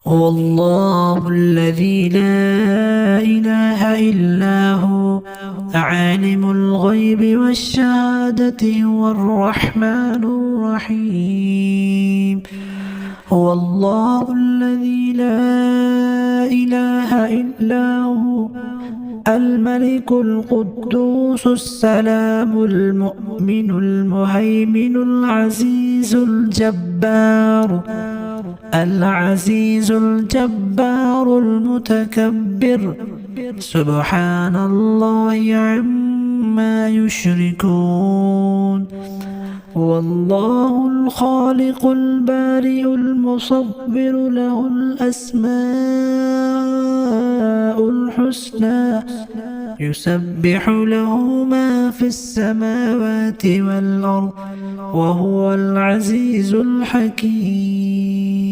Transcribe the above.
هو الله الذي لا إله إلا هو عالم الغيب والشهادة هو الرحمن الرحيم. هو الله الذي لا إله إلا هو الملك القدوس السلام المؤمن المهيمن العزيز الجبار المتكبر. سبحان الله عما يشركون. هو الله الخالق البارئ المصور له الأسماء الحسنى يسبح له ما في السماوات والأرض وهو العزيز الحكيم.